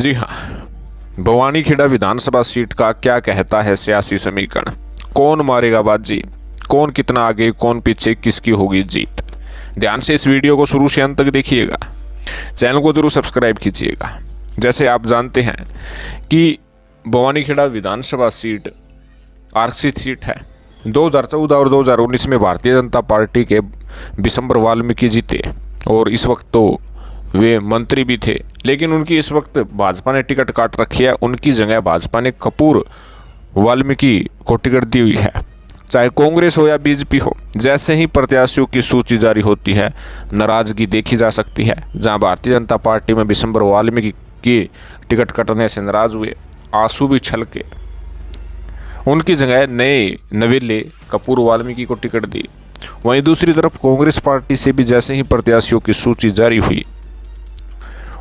जी हाँ, बवानीखेड़ा विधानसभा सीट का क्या कहता है सियासी समीकरण। कौन मारेगा बाजी, कौन कितना आगे, कौन पीछे, किसकी होगी जीत। ध्यान से इस वीडियो को शुरू से अंत तक देखिएगा। चैनल को जरूर सब्सक्राइब कीजिएगा। जैसे आप जानते हैं कि बवानीखेड़ा विधानसभा सीट आरक्षित सीट है। 2014 और 2019 में भारतीय जनता पार्टी के बिशंबर वाल्मीकि जीते और इस वक्त तो वे मंत्री भी थे, लेकिन उनकी इस वक्त भाजपा ने टिकट काट रखी है। उनकी जगह भाजपा ने कपूर वाल्मीकि को टिकट दी हुई है। चाहे कांग्रेस हो या बीजेपी हो, जैसे ही प्रत्याशियों की सूची जारी होती है नाराजगी देखी जा सकती है। जहां भारतीय जनता पार्टी में बिशंबर वाल्मीकि की टिकट कटने से नाराज हुए, आंसू भी छलके, उनकी जगह नए नवेले कपूर वाल्मीकि को टिकट दी। वहीं दूसरी तरफ कांग्रेस पार्टी से भी जैसे ही प्रत्याशियों की सूची जारी हुई,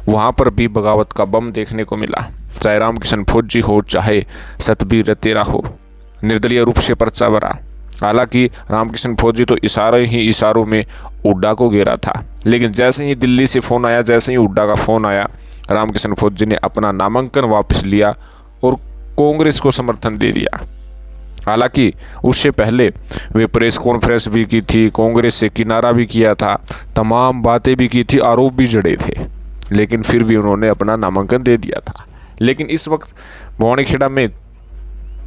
वहां पर भी बगावत का बम देखने को मिला। चाहे रामकिशन फौजी हो, चाहे सतबीर रतेरा हो, निर्दलीय रूप से पर्चा भरा। हालांकि रामकिशन फौजी तो इशारों में हुड्डा को घेरा था, लेकिन जैसे ही दिल्ली से फ़ोन आया, जैसे ही हुड्डा का फ़ोन आया, रामकिशन फौजी ने अपना नामांकन वापस लिया और कांग्रेस को समर्थन दे दिया। हालांकि उससे पहले वे प्रेस कॉन्फ्रेंस भी की थी, कांग्रेस से किनारा भी किया था, तमाम बातें भी की थी, आरोप भी जड़े थे, लेकिन फिर भी उन्होंने अपना नामांकन दे दिया था। लेकिन इस वक्त बवानीखेड़ा में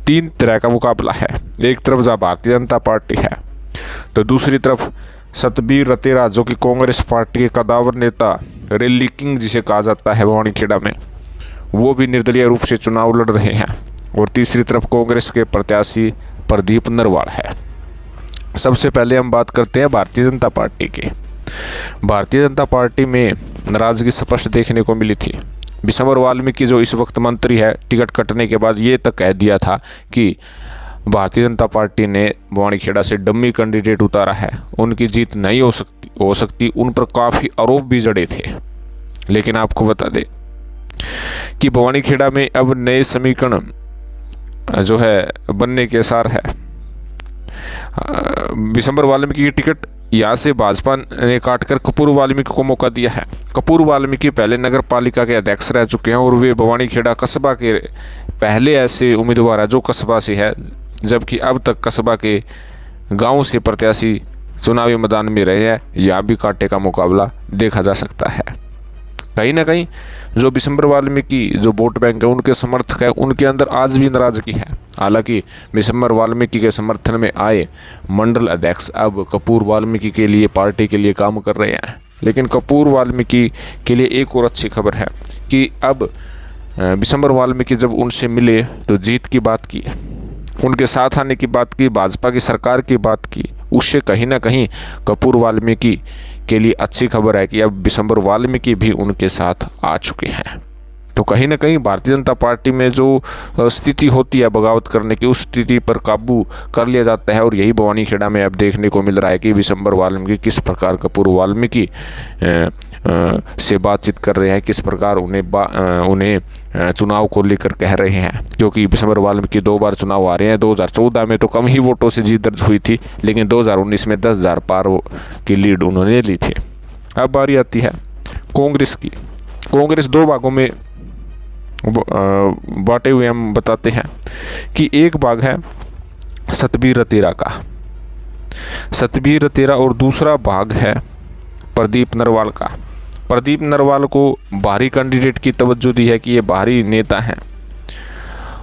तीन तरह का मुकाबला है। एक तरफ जहाँ भारतीय जनता पार्टी है, तो दूसरी तरफ सतबीर रतेरा जो कि कांग्रेस पार्टी के कदावर नेता, रैली किंग जिसे कहा जाता है बवानीखेड़ा में, वो भी निर्दलीय रूप से चुनाव लड़ रहे हैं। और तीसरी तरफ कांग्रेस के प्रत्याशी प्रदीप नरवाल है। सबसे पहले हम बात करते हैं भारतीय जनता पार्टी की। भारतीय जनता पार्टी में नाराजगी स्पष्ट देखने को मिली थी। बिशंबर वाल्मीकि जो इस वक्त मंत्री है, टिकट कटने के बाद ये तक कह दिया था कि भारतीय जनता पार्टी ने बवानीखेड़ा से डम्मी कैंडिडेट उतारा है, उनकी जीत नहीं हो सकती। उन पर काफ़ी आरोप भी जड़े थे। लेकिन आपको बता दें कि बवानीखेड़ा में अब नए समीकरण जो है बनने के आसार है। बिशंबर वाल्मीकि की टिकट यहाँ से भाजपा ने काटकर कपूर वाल्मीकि को मौका दिया है। कपूर वाल्मीकि पहले नगर पालिका के अध्यक्ष रह चुके हैं और वे बवानीखेड़ा कस्बा के पहले ऐसे उम्मीदवार हैं जो कस्बा से है, जबकि अब तक कस्बा के गांव से प्रत्याशी चुनावी मैदान में रहे हैं। यहाँ भी कांटे का मुकाबला देखा जा सकता है। कहीं ना कहीं जो बिशंबर वाल्मीकि जो वोट बैंक है, उनके समर्थक है, उनके अंदर आज भी नाराजगी है। हालांकि बिशंबर वाल्मीकि के समर्थन में आए मंडल अध्यक्ष अब कपूर वाल्मीकि के लिए, पार्टी के लिए काम कर रहे हैं। लेकिन कपूर वाल्मीकि के लिए एक और अच्छी खबर है कि अब बिशंबर वाल्मीकि जब उनसे मिले तो जीत की बात की, उनके साथ आने की बात की, भाजपा की सरकार की बात की। उससे कहीं ना कहीं कपूर वाल्मीकि के लिए अच्छी खबर है कि अब बिशंबर वाल्मीकि भी उनके साथ आ चुके हैं। तो कहीं ना कहीं भारतीय जनता पार्टी में जो स्थिति होती है बगावत करने की, उस स्थिति पर काबू कर लिया जाता है। और यही बवानीखेड़ा में अब देखने को मिल रहा है कि बिशंबर वाल्मीकि किस प्रकार कपूर वाल्मीकि से बातचीत कर रहे हैं, किस प्रकार उन्हें चुनाव को लेकर कह रहे हैं। क्योंकि बिशंबर वाल्मीकि 2 बार चुनाव आ रहे हैं। 2014 में तो कम ही वोटों से जीत दर्ज हुई थी, लेकिन 2019 में 10,000 पार की लीड उन्होंने ली थी। अब बारी आती है कांग्रेस की। कांग्रेस 2 भागों में बांटे हुए हम बताते हैं कि एक भाग है सतबीर रतेरा का, सतबीर रतेरा, और दूसरा भाग है प्रदीप नरवाल का। प्रदीप नरवाल को बाहरी कैंडिडेट की तवज्जो दी है कि ये बाहरी नेता हैं,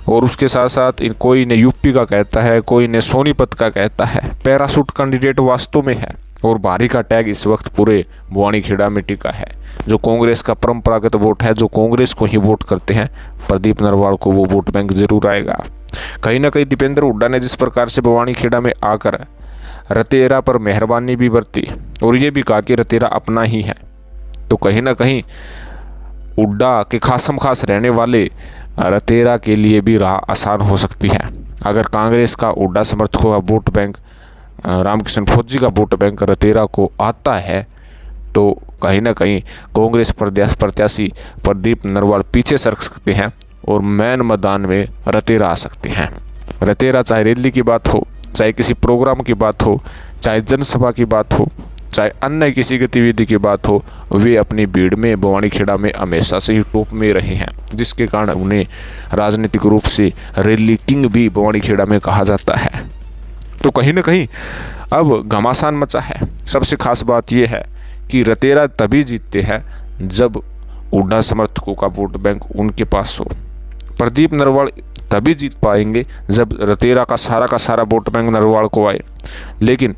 और उसके साथ साथ कोई ने यूपी का कहता है, कोई ने सोनीपत का कहता है। पैराशूट कैंडिडेट वास्तव में है और बाहरी का टैग इस वक्त पूरे बवानीखेड़ा में टिका है। जो कांग्रेस का परंपरागत वोट है, जो कांग्रेस को ही वोट करते हैं, प्रदीप नरवाल को वो वोट बैंक जरूर आएगा। कहीं ना कहीं दीपेंद्र हुड्डा ने जिस प्रकार से बवानीखेड़ा में आकर रतेरा पर मेहरबानी भी बरती और ये भी कहा कि रतेरा अपना ही है, तो कहीं ना कहीं हुड्डा के खासम खास रहने वाले रतेरा के लिए भी राह आसान हो सकती है। अगर कांग्रेस का हुड्डा समर्थकों का वोट बैंक, रामकिशन फौजी का वोट बैंक रतेरा को आता है, तो कहीं ना कहीं कांग्रेस प्रत्याशी प्रदीप नरवाल पीछे सरक सकते हैं और मैन मैदान में रतेरा आ सकते हैं। रतेरा चाहे रैली की बात हो, चाहे किसी प्रोग्राम की बात हो, चाहे जनसभा की बात हो, चाहे अन्य किसी गतिविधि की बात हो, वे अपनी भीड़ में बवानीखेड़ा में हमेशा से ही टॉप में रहे हैं, जिसके कारण उन्हें राजनीतिक रूप से रैली किंग भी बवानीखेड़ा में कहा जाता है। तो कहीं ना कहीं अब घमासान मचा है। सबसे खास बात यह है कि रतेरा तभी जीतते हैं जब हुड्डा समर्थकों का वोट बैंक उनके पास हो। प्रदीप नरवाल तभी जीत पाएंगे जब रतेरा का सारा वोट बैंक नरवाल को आए। लेकिन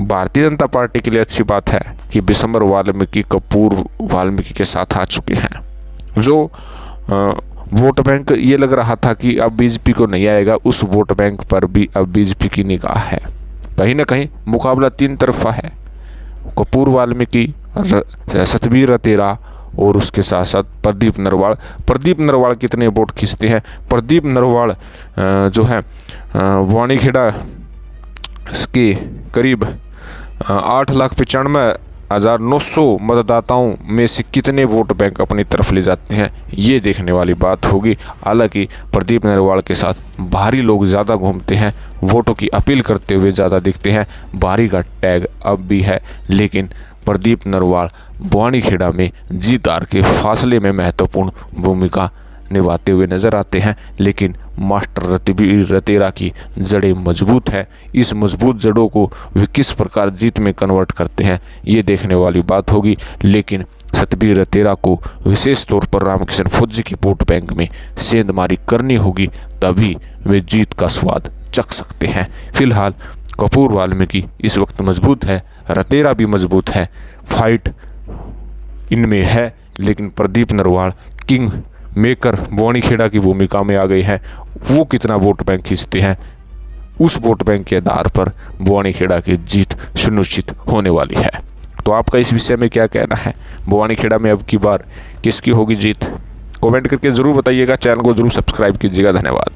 भारतीय जनता पार्टी के लिए अच्छी बात है कि बिशंबर वाल्मीकि कपूर वाल्मीकि के साथ आ चुके हैं। जो वोट बैंक ये लग रहा था कि अब बीजेपी को नहीं आएगा, उस वोट बैंक पर भी अब बीजेपी की निगाह है। कहीं ना कहीं मुकाबला तीन तरफा है। कपूर वाल्मीकि, सतबीर रतेरा और उसके साथ साथ प्रदीप नरवाल। प्रदीप नरवाल कितने वोट खींचते हैं? प्रदीप नरवाल जो है बवानीखेड़ा के करीब 8,95,900 मतदाताओं में से कितने वोट बैंक अपनी तरफ ले जाते हैं, ये देखने वाली बात होगी। हालांकि प्रदीप नरवाल के साथ बाहरी लोग ज़्यादा घूमते हैं, वोटों की अपील करते हुए ज़्यादा दिखते हैं, बाहरी का टैग अब भी है। लेकिन प्रदीप नरवाल बवानीखेड़ा में जीत हार के फासले में महत्वपूर्ण भूमिका निभाते हुए नजर आते हैं। लेकिन मास्टर सतबीर रतेरा की जड़ें मजबूत हैं। इस मजबूत जड़ों को वे किस प्रकार जीत में कन्वर्ट करते हैं, ये देखने वाली बात होगी। लेकिन सतबीर रतेरा को विशेष तौर पर रामकिशन फौजी की वोट बैंक में सेंधमारी करनी होगी, तभी वे जीत का स्वाद चख सकते हैं। फिलहाल कपूर वाल्मीकि इस वक्त मजबूत है, रतेरा भी मजबूत है, फाइट इनमें है। लेकिन प्रदीप नरवाल किंग मेकर बवानीखेड़ा की भूमिका में आ गए हैं। वो कितना वोट बैंक खींचते हैं, उस वोट बैंक के आधार पर बवानीखेड़ा की जीत सुनिश्चित होने वाली है। तो आपका इस विषय में क्या कहना है? बवानीखेड़ा में अब की बार किसकी होगी जीत? कमेंट करके ज़रूर बताइएगा। चैनल को ज़रूर सब्सक्राइब कीजिएगा। धन्यवाद।